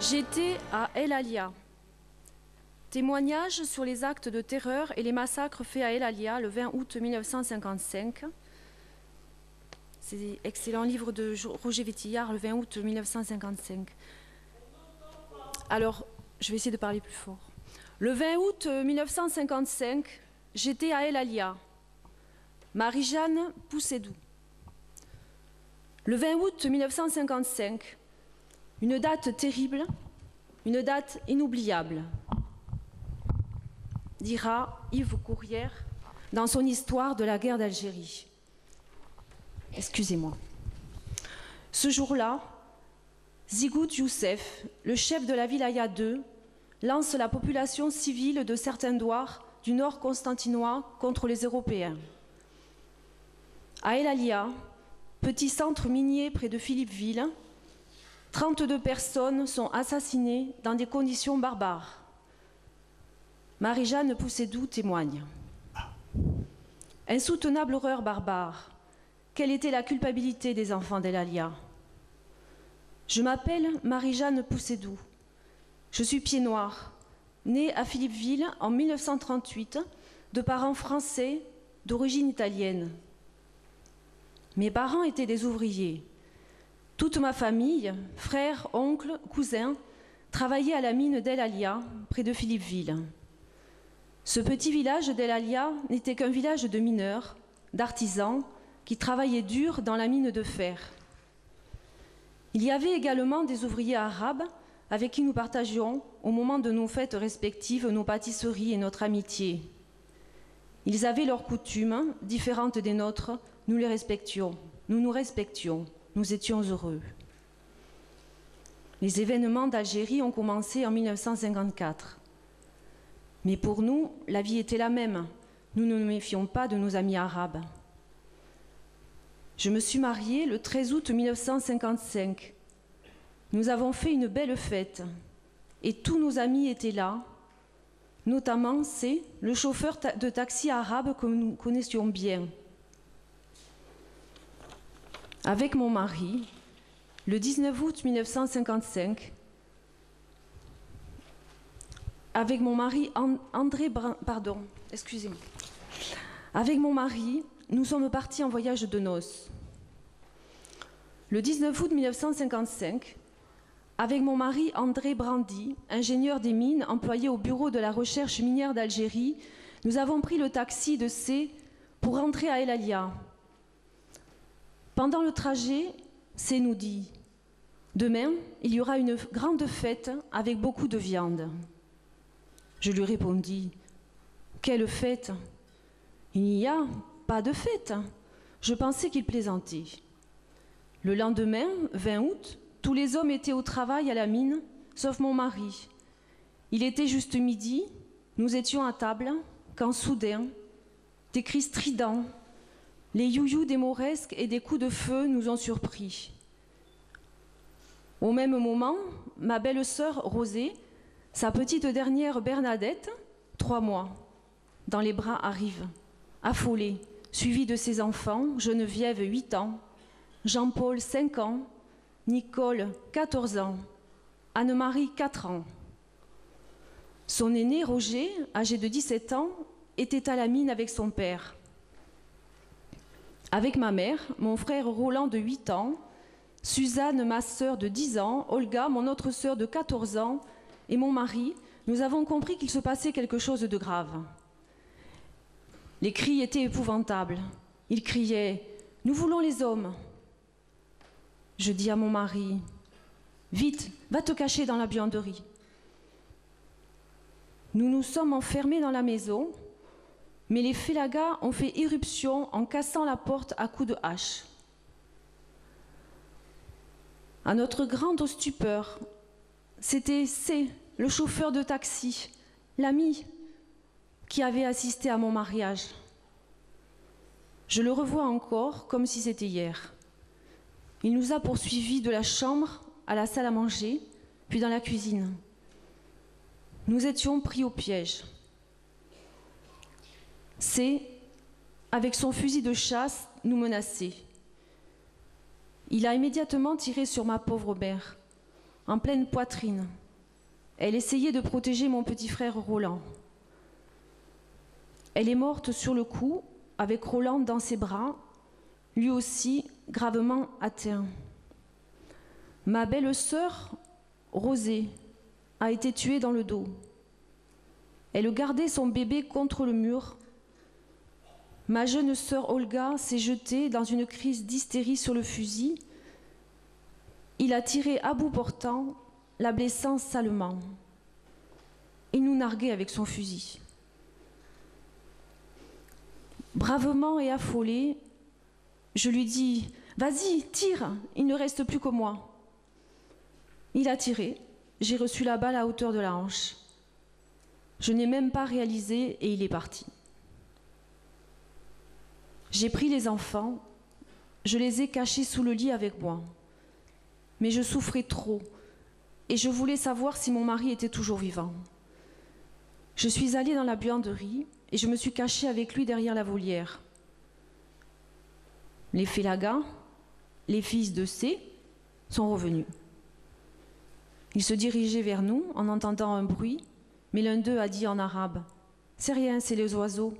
J'étais à El Alia. Témoignage sur les actes de terreur et les massacres faits à El Alia le 20 août 1955. C'est excellent livre de Roger Vétillard, le 20 août 1955. Alors, je vais essayer de parler plus fort. Le 20 août 1955, j'étais à El Alia. Marie-Jeanne Poussedou. Le 20 août 1955, une date terrible, une date inoubliable, dira Yves Courrière dans son histoire de la guerre d'Algérie. Excusez-moi. Ce jour-là, Zigoud Youssef, le chef de la wilaya 2, lance la population civile de certains douars du nord constantinois contre les Européens. À El Alia, petit centre minier près de Philippeville, 32 personnes sont assassinées dans des conditions barbares. Marie-Jeanne Poussedou témoigne. Insoutenable horreur barbare. Quelle était la culpabilité des enfants d'El Alia? Je m'appelle Marie-Jeanne Poussedou. Je suis pied noir, née à Philippeville en 1938, de parents français d'origine italienne. Mes parents étaient des ouvriers. Toute ma famille, frères, oncles, cousins, travaillaient à la mine d'El Alia, près de Philippeville. Ce petit village d'El Alia n'était qu'un village de mineurs, d'artisans, qui travaillaient dur dans la mine de fer. Il y avait également des ouvriers arabes avec qui nous partagions, au moment de nos fêtes respectives, nos pâtisseries et notre amitié. Ils avaient leurs coutumes, différentes des nôtres, nous les respections, nous nous respections. Nous étions heureux. Les événements d'Algérie ont commencé en 1954. Mais pour nous, la vie était la même. Nous ne nous méfions pas de nos amis arabes. Je me suis mariée le 13 août 1955. Nous avons fait une belle fête. Et tous nos amis étaient là. Notamment, c'est le chauffeur de taxi arabe que nous connaissions bien. Avec mon mari, le 19 août 1955, avec mon mari Avec mon mari, nous sommes partis en voyage de noces. Le 19 août 1955, avec mon mari André Brandy, ingénieur des mines employé au bureau de la recherche minière d'Algérie, nous avons pris le taxi de C pour rentrer à El Alia. Pendant le trajet, C nous dit « Demain, il y aura une grande fête avec beaucoup de viande. » Je lui répondis « Quelle fête? Il n'y a pas de fête. » Je pensais qu'il plaisantait. Le lendemain, 20 août, tous les hommes étaient au travail à la mine, sauf mon mari. Il était juste midi, nous étions à table, quand soudain, des cris stridents, les you-you des mauresques et des coups de feu nous ont surpris. Au même moment, ma belle-sœur Rosée, sa petite dernière Bernadette, 3 mois, dans les bras arrive, affolée, suivie de ses enfants, Geneviève, 8 ans, Jean-Paul, 5 ans, Nicole, 14 ans, Anne-Marie, 4 ans. Son aîné, Roger, âgé de 17 ans, était à la mine avec son père. Avec ma mère, mon frère Roland de 8 ans, Suzanne, ma sœur de 10 ans, Olga, mon autre sœur de 14 ans, et mon mari, nous avons compris qu'il se passait quelque chose de grave. Les cris étaient épouvantables. Ils criaient « Nous voulons les hommes !» Je dis à mon mari « Vite, va te cacher dans la buanderie !» Nous nous sommes enfermés dans la maison, mais les félagas ont fait irruption en cassant la porte à coups de hache. À notre grande stupeur, c'était C, le chauffeur de taxi, l'ami, qui avait assisté à mon mariage. Je le revois encore comme si c'était hier. Il nous a poursuivis de la chambre à la salle à manger, puis dans la cuisine. Nous étions pris au piège. C, avec son fusil de chasse, nous menaçait. Il a immédiatement tiré sur ma pauvre mère. en pleine poitrine. Elle essayait de protéger mon petit frère Roland. Elle est morte sur le coup, avec Roland dans ses bras, lui aussi gravement atteint. Ma belle-sœur, Rosée, a été tuée dans le dos. Elle gardait son bébé contre le mur. Ma jeune sœur Olga s'est jetée dans une crise d'hystérie sur le fusil. Il a tiré à bout portant, la blessant salement. Il nous narguait avec son fusil. Bravement et affolée, je lui dis « Vas-y, tire, il ne reste plus que moi ». Il a tiré, j'ai reçu la balle à hauteur de la hanche. Je n'ai même pas réalisé et il est parti. J'ai pris les enfants, je les ai cachés sous le lit avec moi. Mais je souffrais trop et je voulais savoir si mon mari était toujours vivant. Je suis allée dans la buanderie et je me suis cachée avec lui derrière la volière. Les Félagas, les fils de C, sont revenus. Ils se dirigeaient vers nous en entendant un bruit, mais l'un d'eux a dit en arabe « C'est rien, c'est les oiseaux ».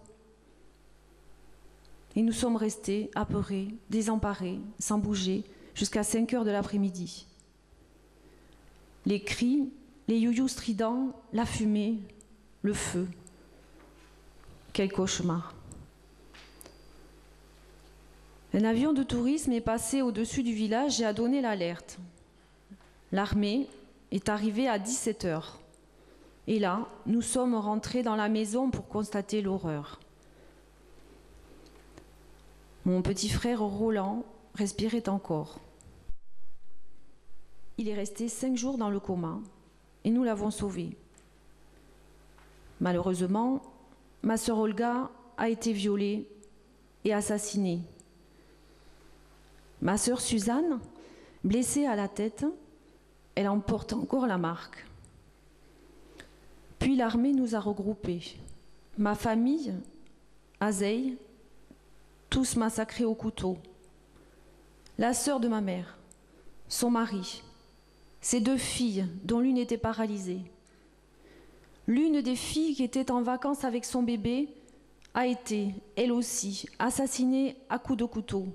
Et nous sommes restés apeurés, désemparés, sans bouger, jusqu'à 5 heures de l'après-midi. Les cris, les you-you stridents, la fumée, le feu. Quel cauchemar. Un avion de tourisme est passé au-dessus du village et a donné l'alerte. L'armée est arrivée à 17 heures. Et là, nous sommes rentrés dans la maison pour constater l'horreur. Mon petit frère Roland respirait encore. Il est resté 5 jours dans le coma et nous l'avons sauvé. Malheureusement, ma sœur Olga a été violée et assassinée. Ma sœur Suzanne, blessée à la tête, elle en porte encore la marque. Puis l'armée nous a regroupés. Ma famille, Azeï, tous massacrés au couteau. La sœur de ma mère, son mari, ses 2 filles, dont l'une était paralysée. L'une des filles qui était en vacances avec son bébé a été, elle aussi, assassinée à coups de couteau.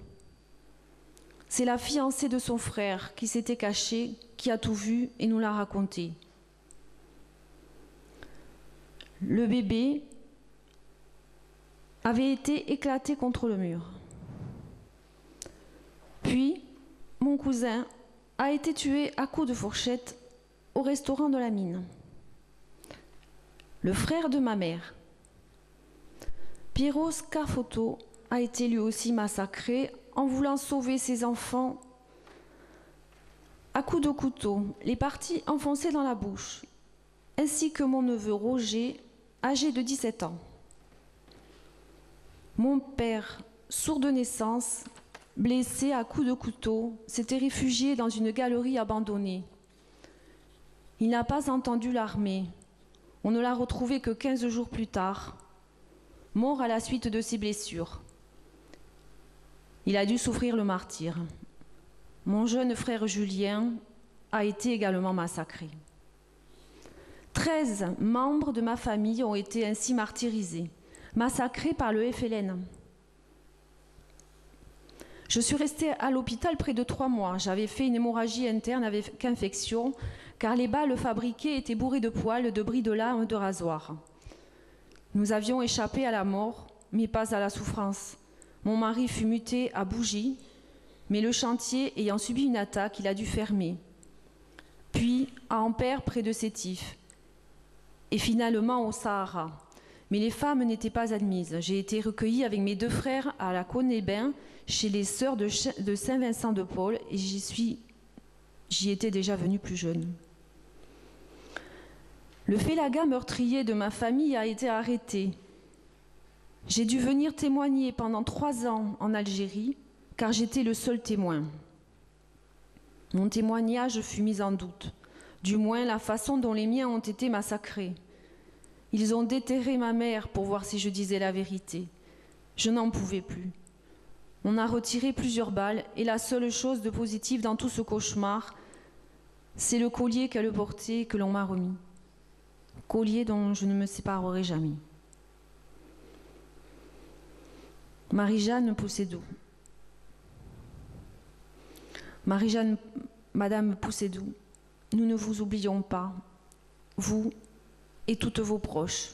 C'est la fiancée de son frère qui s'était cachée, qui a tout vu et nous l'a raconté. Le bébé avait été éclaté contre le mur. Puis, mon cousin a été tué à coups de fourchette au restaurant de la mine. Le frère de ma mère, Piero Scafoto, a été lui aussi massacré en voulant sauver ses enfants à coups de couteau, les parties enfoncées dans la bouche, ainsi que mon neveu Roger, âgé de 17 ans. Mon père, sourd de naissance, blessé à coups de couteau, s'était réfugié dans une galerie abandonnée. Il n'a pas entendu l'armée. On ne l'a retrouvé que 15 jours plus tard, mort à la suite de ses blessures. Il a dû souffrir le martyre. Mon jeune frère Julien a été également massacré. 13 membres de ma famille ont été ainsi martyrisés, massacrés par le FLN. Je suis restée à l'hôpital près de 3 mois. J'avais fait une hémorragie interne avec infection, car les balles fabriquées étaient bourrées de poils, de bris de lames, de rasoirs. Nous avions échappé à la mort, mais pas à la souffrance. Mon mari fut muté à Bougie, mais le chantier ayant subi une attaque, il a dû fermer. Puis à Ampère, près de Sétif, et finalement au Sahara. Mais les femmes n'étaient pas admises. J'ai été recueillie avec mes 2 frères à la Cône-les-Bains, chez les sœurs de Saint-Vincent-de-Paul, et j'y étais déjà venue plus jeune. Le Félaga meurtrier de ma famille a été arrêté. J'ai dû venir témoigner pendant 3 ans en Algérie, car j'étais le seul témoin. Mon témoignage fut mis en doute, du moins la façon dont les miens ont été massacrés. Ils ont déterré ma mère pour voir si je disais la vérité. Je n'en pouvais plus. On a retiré plusieurs balles et la seule chose de positive dans tout ce cauchemar, C'est le collier qu'elle portait que l'on m'a remis. Collier dont je ne me séparerai jamais. Marie-Jeanne Poussédou. Marie-Jeanne, Madame Poussédou, nous ne vous oublions pas, vous et toutes vos proches.